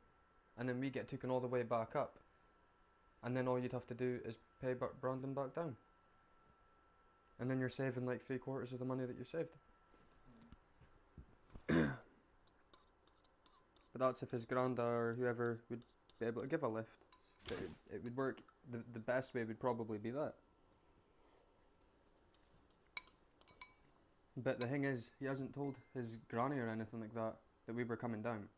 and then we get taken all the way back up, and then all you'd have to do is pay Brandon back down, and then you're saving like 3/4 of the money that you saved. But that's if his granda or whoever would be able to give a lift. It would work. The best way would probably be that. But the thing is, he hasn't told his granny or anything like that we were coming down.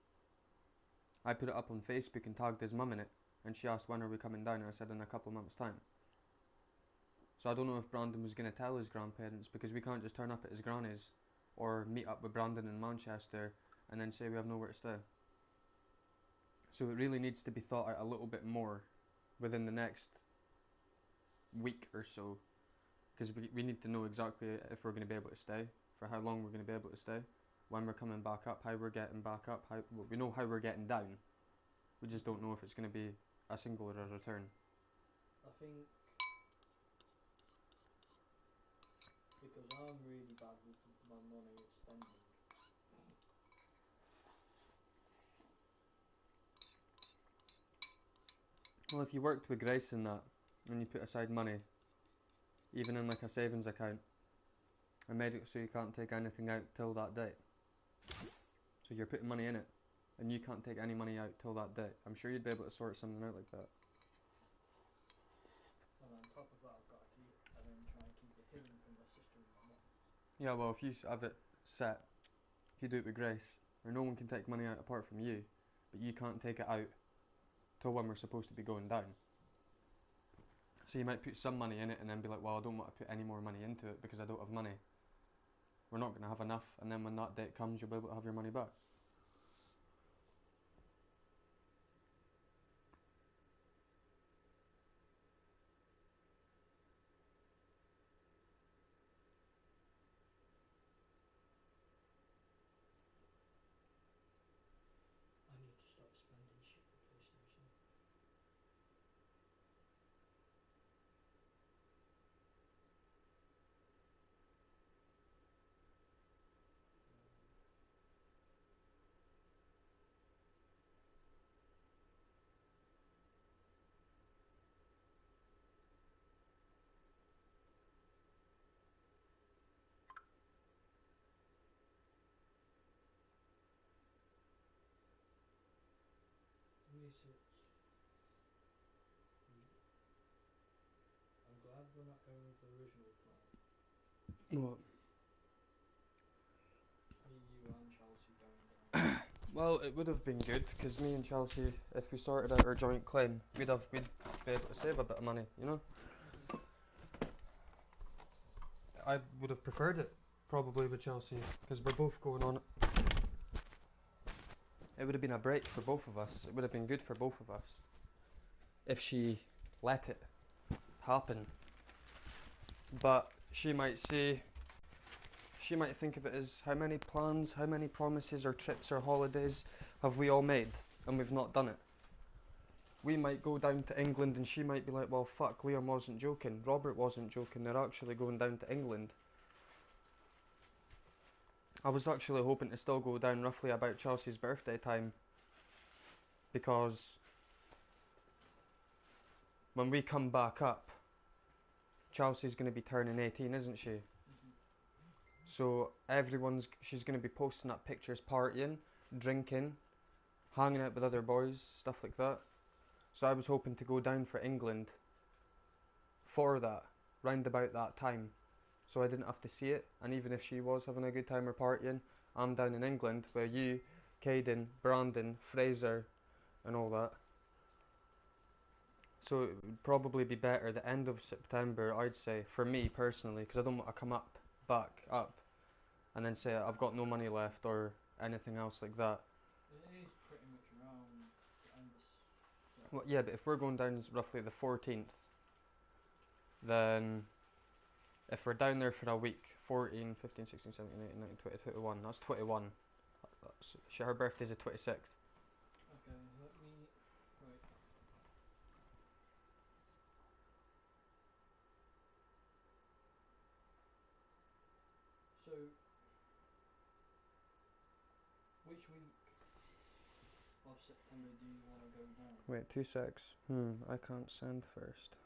I put it up on Facebook and tagged his mum in it, and she asked when are we coming down, and I said in a couple of months' time. So I don't know if Brandon was going to tell his grandparents, because we can't just turn up at his granny's or meet up with Brandon in Manchester and then say we have nowhere to stay. So it really needs to be thought out a little bit more within the next week or so, because we need to know exactly if we're going to be able to stay, for how long we're going to be able to stay, when we're coming back up, how we're getting back up, well, we know how we're getting down, we just don't know if it's going to be a single or a return. I think because I'm really bad with my money spending. Well, if you worked with Grace in that, and you put aside money, even in like a savings account, and made it so you can't take anything out till that date, so you're putting money in it, and you can't take any money out till that date, I'm sure you'd be able to sort something out like that. And on top of that, I've got to keep and then try and keep it hidden from my sister and my mum. Yeah, well, if you have it set, if you do it with Grace, where no one can take money out apart from you, but you can't take it out till when we're supposed to be going down. So you might put some money in it and then be like, well, I don't want to put any more money into it because I don't have money. We're not going to have enough, and then when that date comes, you'll be able to have your money back. I need to stop spending shit for PlayStation. Research. I'm glad we're not going with the original plan. What? Me, you, and Chelsea going down. Well, it would have been good because me and Chelsea, if we sorted out our joint claim, we'd be able to save a bit of money, you know. I would have preferred it probably with Chelsea because we're both going on it. It would have been a break for both of us. It would have been good for both of us if she let it happen. But she might say, she might think of it as how many plans, how many promises or trips or holidays have we all made and we've not done it. We might go down to England and she might be like, well, fuck, Liam wasn't joking, Robert wasn't joking, they're actually going down to England. I was actually hoping to still go down roughly about Chelsea's birthday time, because when we come back up, Chelsea's going to be turning 18, isn't she? Mm-hmm. So she's going to be posting up pictures partying, drinking, hanging out with other boys, stuff like that. So I was hoping to go down for England for that, round about that time, so I didn't have to see it. And even if she was having a good time or partying, I'm down in England where you, Caden, Brandon, Fraser, and all that. So it would probably be better the end of September, I'd say, for me personally, because I don't want to come back up, and then say I've got no money left or anything else like that. It is pretty much around the end of September. Well, yeah, but if we're going down roughly the 14th, then if we're down there for a week, 14, 15, 16, 17, 18, 19, 20, 21, that's 21. Her birthday's the 26th. Okay, let me. Wait. So, which week of September do you want to go down? Wait, 2 secs. I can't send first.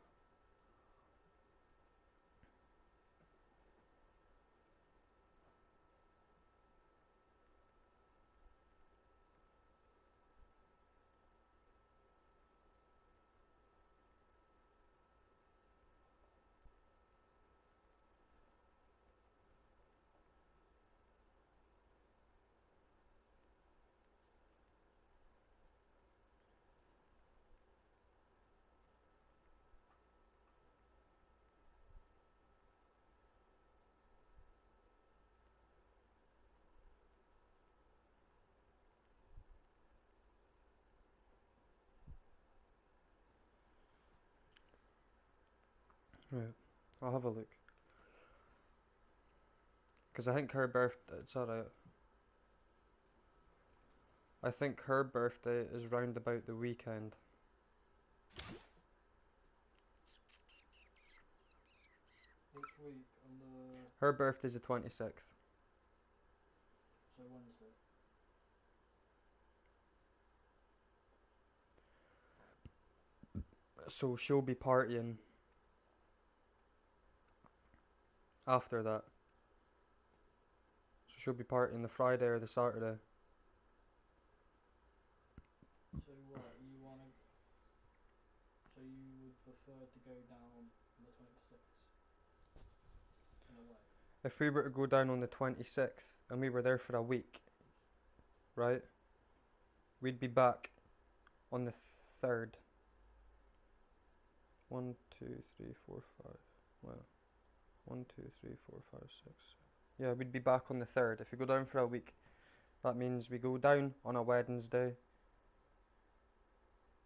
Right. I'll have a look. Because I think her birthday, it's alright. I think her birthday is round about the weekend. Which week? On the. Her birthday's the 26th. So Wednesday. So she'll be partying after that. So she'll be partying the Friday or the Saturday. So what? You wanna. So you would prefer to go down on the 26th? In a way. If we were to go down on the 26th and we were there for a week, right? We'd be back on the 3rd. 1, 2, 3, 4, 5. Well, 1, 2, 3, 4, 5, 6. Yeah, we'd be back on the 3rd. If we go down for a week, that means we go down on a Wednesday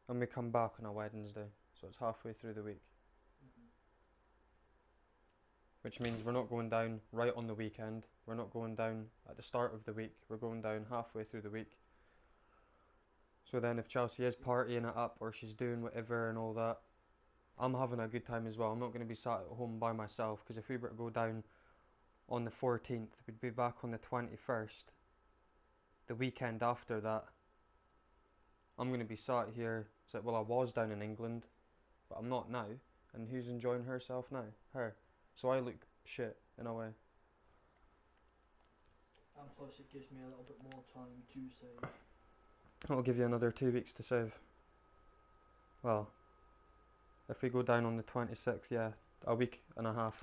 and we come back on a Wednesday. So it's halfway through the week. Mhm. Which means we're not going down right on the weekend. We're not going down at the start of the week. We're going down halfway through the week. So then if Chelsea is partying it up or she's doing whatever and all that, I'm having a good time as well. I'm not going to be sat at home by myself, because if we were to go down on the 14th, we'd be back on the 21st. The weekend after that, I'm going to be sat here. It's like, well, I was down in England, but I'm not now. And who's enjoying herself now? Her. So I look shit in a way. And plus, it gives me a little bit more time to save. I'll give you another 2 weeks to save. Well, if we go down on the 26th, yeah, a week and a half.